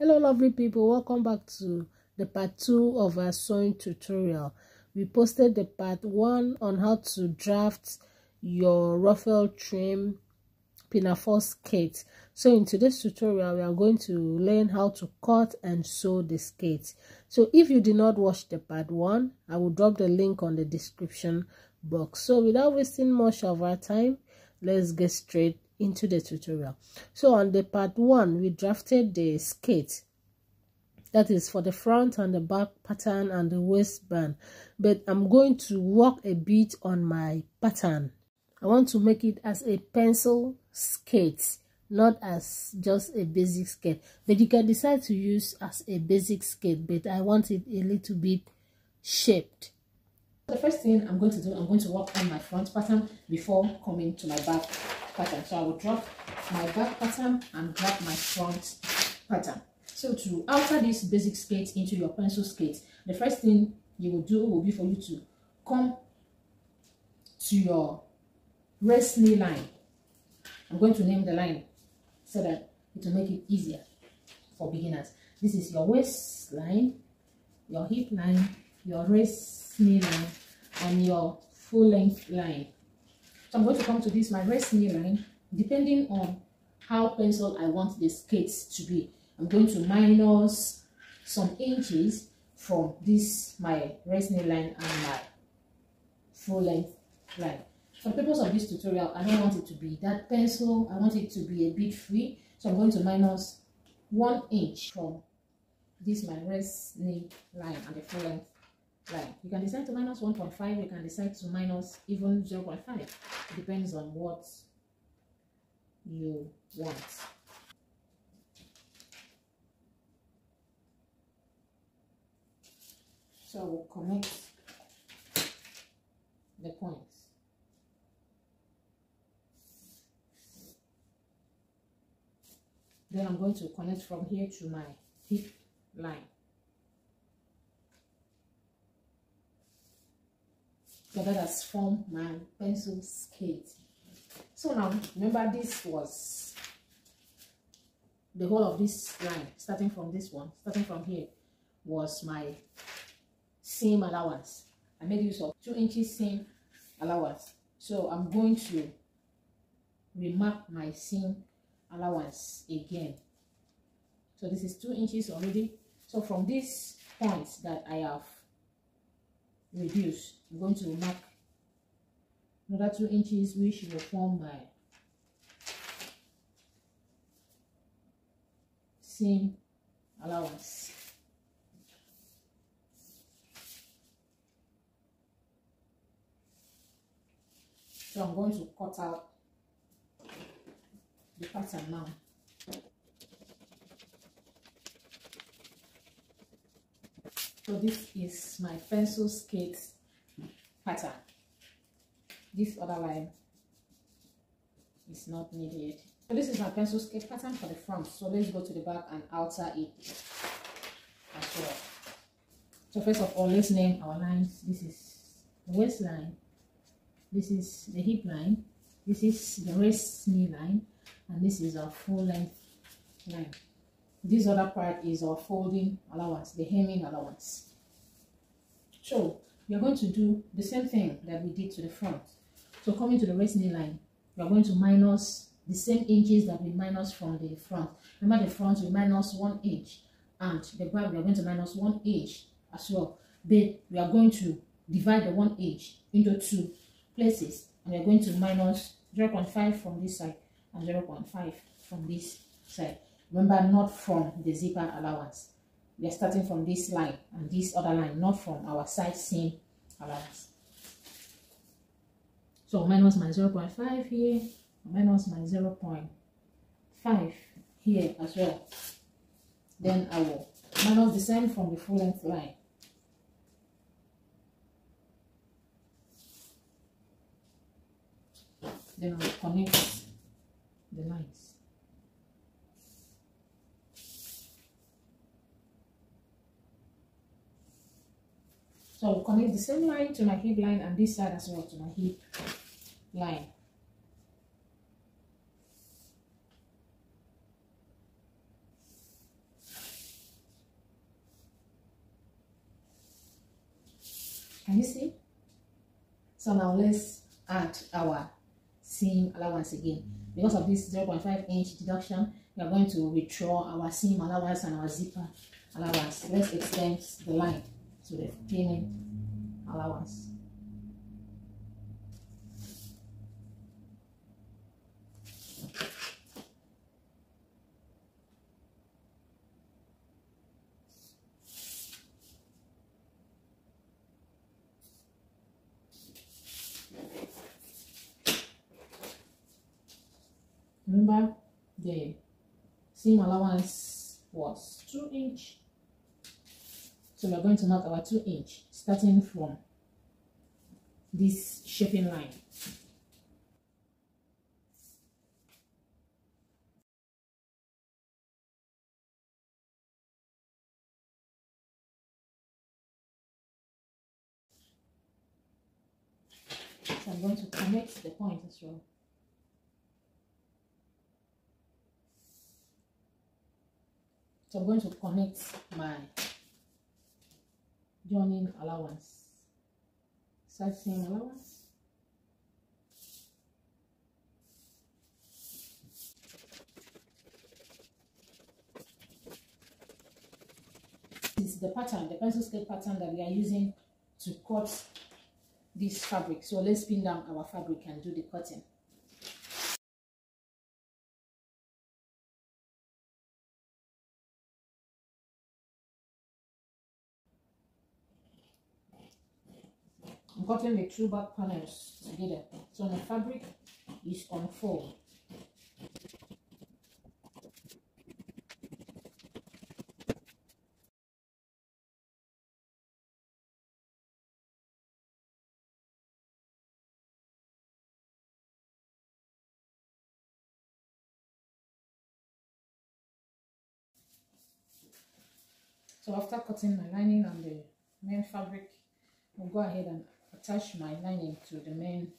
Hello lovely people, welcome back to the part 2 of our sewing tutorial. We posted the part 1 on how to draft your ruffle trim pinafore skirt. So in today's tutorial we are going to learn how to cut and sew the skirt. So if you did not watch the part 1, I will drop the link on the description box. So without wasting much of our time, let's get straight into the tutorial. So on the part 1 we drafted the skirt, that is for the front and the back pattern and the waistband, but I'm going to work a bit on my pattern. I want to make it as a pencil skirt, not as just a basic skirt, but you can decide to use as a basic skirt, but I want it a little bit shaped. The first thing I'm going to do, I'm going to work on my front pattern before coming to my back pattern. So I will drop my back pattern and drop my front pattern. So to alter this basic skirt into your pencil skirt, the first thing you will do will be for you to come to your waist knee line. I'm going to name the line so that it will make it easier for beginners. This is your waistline, your hip line, your waist knee line, and your full length line. So I'm going to come to this, my waist knee line. Depending on how pencil I want the skirts to be, I'm going to minus some inches from this, my waist knee line and my full length line. For the purpose of this tutorial, I don't want it to be that pencil. I want it to be a bit free. So I'm going to minus 1 inch from this, my waist knee line and the full length line. You can decide to minus 1.5. You can decide to minus even 0.5. It depends on what you want. So we'll connect the points. Then I'm going to connect from here to my hip line. So that has formed my pencil skirt. So now, remember, this was the whole of this line, starting from this one, starting from here, was my seam allowance. I made use of 2 inches seam allowance. So I'm going to remark my seam allowance again. So this is 2 inches already. So from these points that I have reduced, I'm going to mark another 2 inches, which will form my seam allowance. So I'm going to cut out the pattern now. So this is my pencil skirt pattern. This other line is not needed. So this is my pencil skirt pattern for the front. So let's go to the back and alter it as well. So first of all, let's name our lines. This is the waistline. This is the hip line. This is the waist knee line. And this is our full length line. This other part is our folding allowance, the hemming allowance. So we are going to do the same thing that we did to the front. So coming to the waist knee line, we are going to minus the same inches that we minus from the front. Remember, the front we minus 1 inch, and the back we are going to minus 1 inch as well. Then we are going to divide the 1 inch into 2 places, and we are going to minus 0.5 from this side and 0.5 from this side. Remember, not from the zipper allowance. We are starting from this line and this other line, not from our side seam allowance. So minus my 0.5 here, minus my 0.5 here as well. Then I will minus the same from the full length line. Then I will connect the lines. So I'll connect the same line to my hip line and this side as well to my hip line. Can you see? So now let's add our seam allowance again. Because of this 0.5-inch deduction, we are going to withdraw our seam allowance and our zipper allowance. Let's extend the line to the pinning allowance. Remember, the seam allowance was 2-inch. So we are going to mark our 2-inch starting from this shaping line. So I'm going to connect the point as well. So I'm going to connect my joining allowance, side seam allowance. This is the pattern, the pencil skirt pattern that we are using to cut this fabric. So let's pin down our fabric and do the cutting. I'm cutting the two back panels together, so my fabric is on fold. So after cutting my lining and the main fabric, I'll go ahead and attach my lining to the main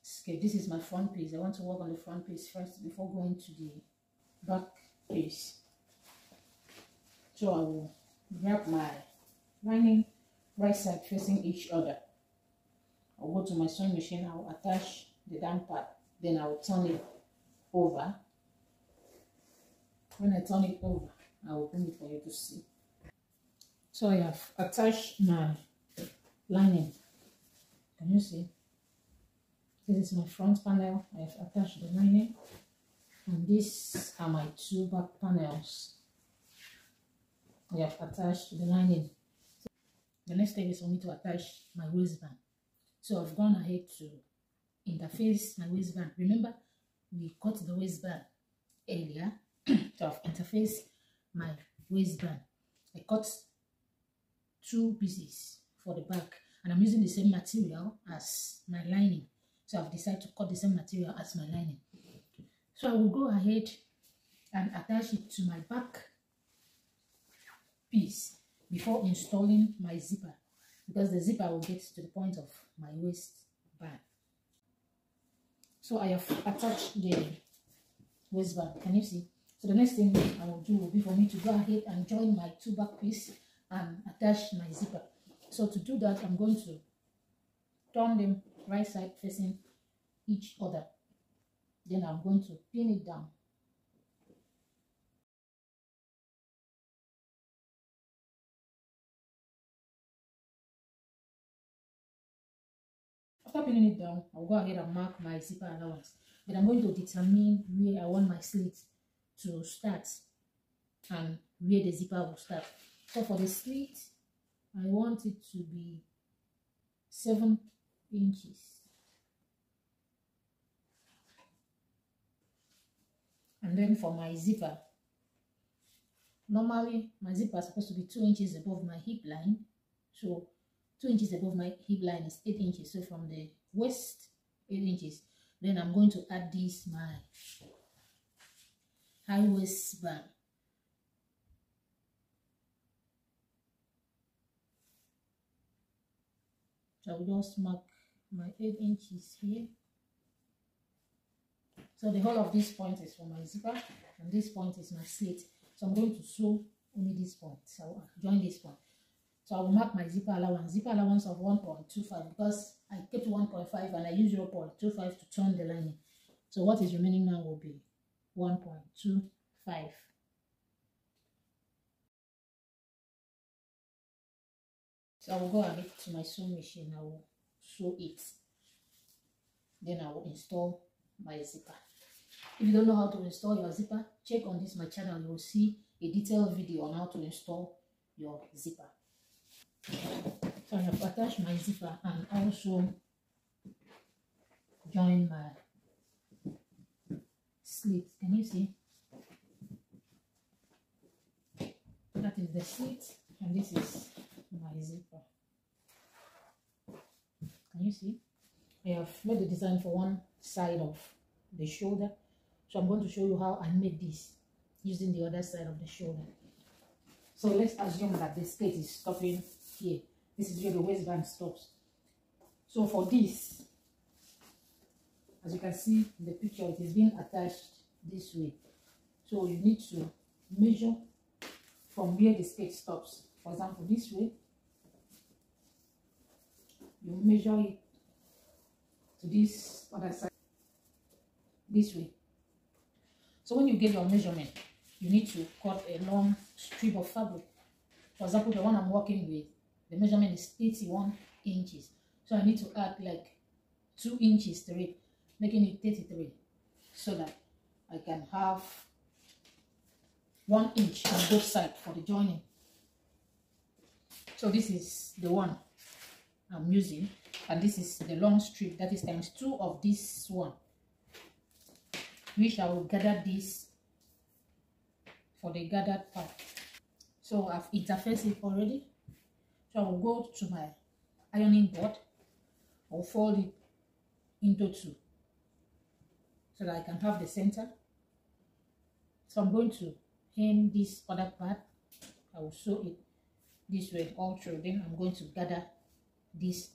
skirt. This is my front piece. I want to work on the front piece first before going to the back piece. So I will grab my lining right side facing each other. I'll go to my sewing machine. I'll attach the down part. Then I'll turn it over. When I turn it over, I will bring it for you to see. So I have attached my lining. Can you see? This is my front panel. I have attached the lining, and these are my two back panels. I have attached the lining. So the next step is for me to attach my waistband. So I've gone ahead to interface my waistband. Remember, we cut the waistband earlier. So I've interfaced my waistband. I cut 2 pieces for the back, and I'm using the same material as my lining. So I've decided to cut the same material as my lining. So I will go ahead and attach it to my back piece before installing my zipper, because the zipper will get to the point of my waistband. So I have attached the waistband. Can you see? So the next thing I will do will be for me to go ahead and join my 2 back piece and attach my zipper. So to do that, I'm going to turn them right side facing each other. Then I'm going to pin it down. After pinning it down, I'll go ahead and mark my zipper allowance. Then I'm going to determine where I want my slit to start and where the zipper will start. So for the slit, I want it to be 7 inches. And then for my zipper, normally my zipper is supposed to be 2 inches above my hip line. So 2 inches above my hip line is 8 inches. So from the waist, 8 inches. Then I'm going to add this, my high waistband. So I will just mark my 8 inches here. So the whole of this point is for my zipper, and this point is my slit. So I'm going to sew only this point. So I'll join this point. So I will mark my zipper allowance of 1.25 because I kept 1.5 and I use 0.25 to turn the lining. So what is remaining now will be 1.25. So I will go a bit to my sewing machine. I will sew it. Then I will install my zipper. If you don't know how to install your zipper, check on this my channel. You will see a detailed video on how to install your zipper. So I have attached my zipper and also join my slit. Can you see? That is the slit and this is my zipper. Can you see? I have made the design for one side of the shoulder. So I'm going to show you how I made this using the other side of the shoulder. So let's assume that the skirt is stopping here. This is where the waistband stops. So for this, as you can see in the picture, it is being attached this way. So you need to measure from where the skirt stops. For example, this way, you measure it to this other side, this way. So when you get your measurement, you need to cut a long strip of fabric. For example, the one I'm working with, the measurement is 81 inches. So I need to add like 2 inches to it, making it 33, so that I can have 1 inch on both sides for the joining. So this is the one I'm using, and this is the long strip, that is times 2 of this one, which I will gather this for the gathered part. So I've interfaced it already. So I will go to my ironing board. I'll fold it into 2 so that I can have the center. So I'm going to hem this other part. I will sew it this way all through. Then I'm going to gather this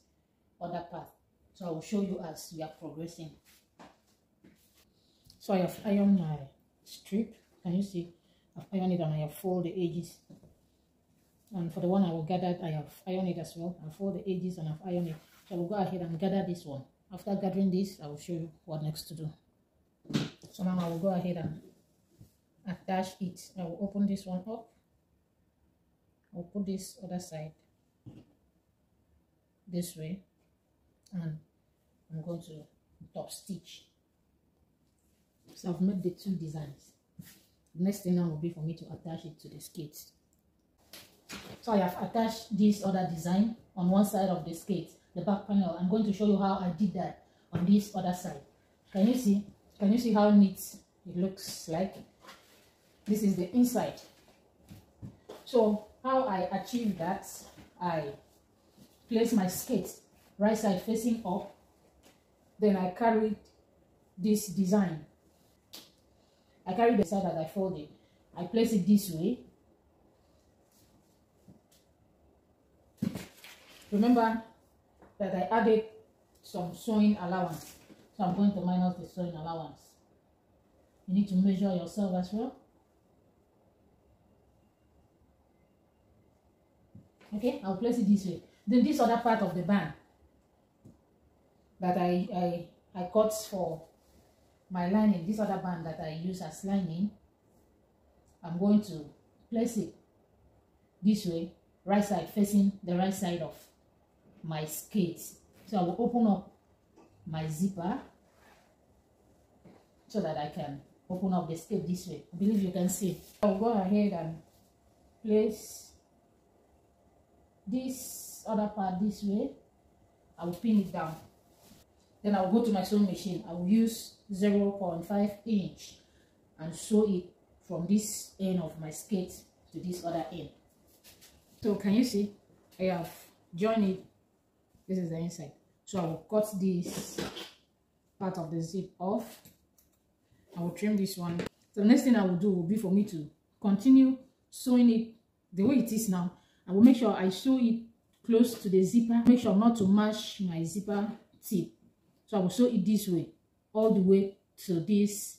other part. So I will show you as we are progressing. So I have ironed my strip. Can you see? I've ironed it and I have folded the edges. And for the one I will gather, I have ironed it as well. I've folded the edges and I've ironed it. So I will go ahead and gather this one. After gathering this, I will show you what next to do. So now I will go ahead and attach it. I will open this one up. I'll put this other side this way, and I'm going to top stitch. So I've made the 2 designs. The next thing now will be for me to attach it to the skirt. So I have attached this other design on one side of the skirt, the back panel. I'm going to show you how I did that on this other side. Can you see? Can you see how neat it looks like? This is the inside. So how I achieved that, I place my skirt right side facing up. Then I carried this design. I carried the side that I folded. I place it this way. Remember that I added some sewing allowance. So I'm going to minus the sewing allowance. You need to measure yourself as well. Okay, I'll place it this way. Then this other part of the band that I cut for my lining, this other band that I use as lining, I'm going to place it this way, right side facing the right side of my skirt. So I will open up my zipper so that I can open up the skirt this way. I believe you can see. I'll go ahead and place this other part this way. I will pin it down. Then I will go to my sewing machine. I will use 0.5 inch and sew it from this end of my skirt to this other end. So can you see? I have joined it. This is the inside. So I will cut this part of the zip off. I will trim this one. So the next thing I will do will be for me to continue sewing it the way it is now. I will make sure I sew it close to the zipper. Make sure not to mash my zipper tip. So I will sew it this way, all the way to this,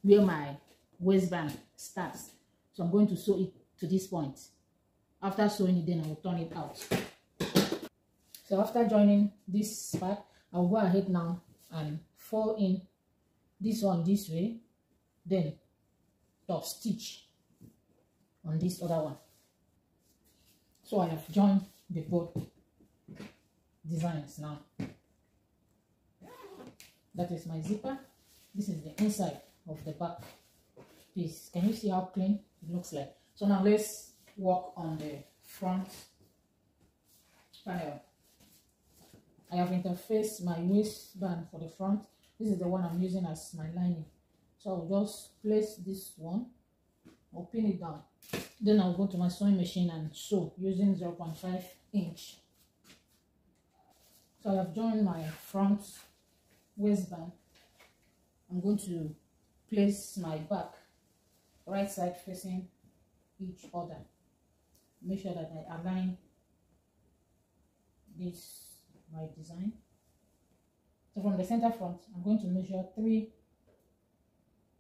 where my waistband starts. So I'm going to sew it to this point. After sewing it, then I will turn it out. So after joining this part, I'll go ahead now and fold in this one this way, then top stitch on this other one. So I have joined the both designs now. That is my zipper. This is the inside of the back piece. Can you see how clean it looks like? So now let's work on the front panel. I have interfaced my waistband for the front. This is the one I'm using as my lining. So I'll just place this one, I'll pin it down. Then I'll go to my sewing machine and sew using 0.5 inch. So I have joined my front waistband. I'm going to place my back right side facing each other. Make sure that I align this my design. So from the center front, I'm going to measure 3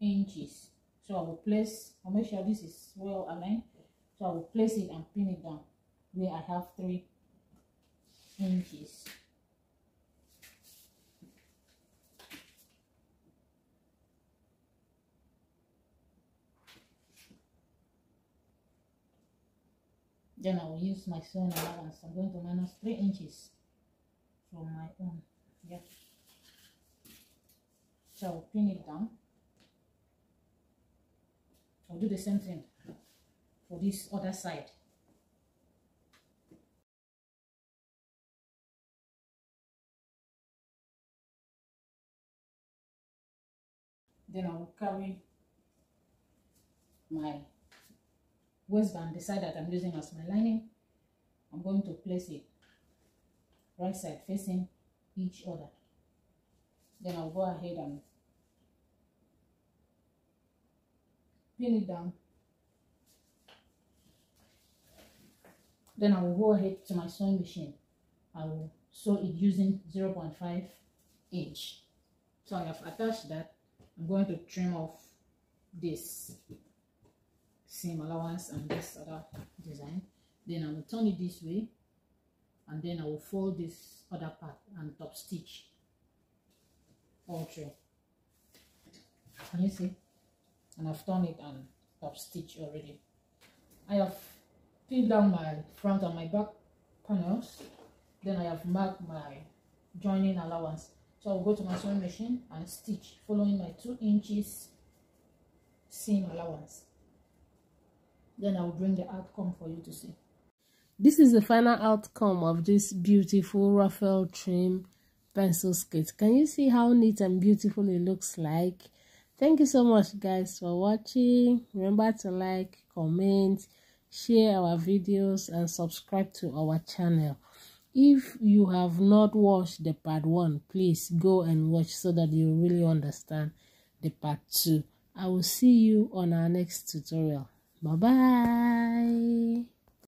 inches. So I will place, I'll make sure this is well aligned. So I will place it and pin it down where I have 3 inches. Then I will use my sewing allowance. I'm going to minus 3 inches from my own. Yeah. So I'll pin it down. I'll do the same thing for this other side. Then I will carry my waistband, the side that I'm using as my lining. I'm going to place it right side facing each other. Then I'll go ahead and pin it down. Then I will go ahead to my sewing machine. I will sew it using 0.5 inch. So I have attached that. I'm going to trim off this seam allowance and this other design. Then I will turn it this way, and then I will fold this other part and top stitch all through. Can you see? And I've turned it and top stitch already. I have pinned down my front and my back panels. Then I have marked my joining allowance. So I'll go to my sewing machine and stitch following my 2 inches seam allowance. Then I will bring the outcome for you to see. This is the final outcome of this beautiful ruffle trim pencil skirt. Can you see how neat and beautiful it looks like? Thank you so much guys for watching. Remember to like, comment, share our videos and subscribe to our channel. If you have not watched the part 1, please go and watch so that you really understand the part 2. I will see you on our next tutorial. Bye bye.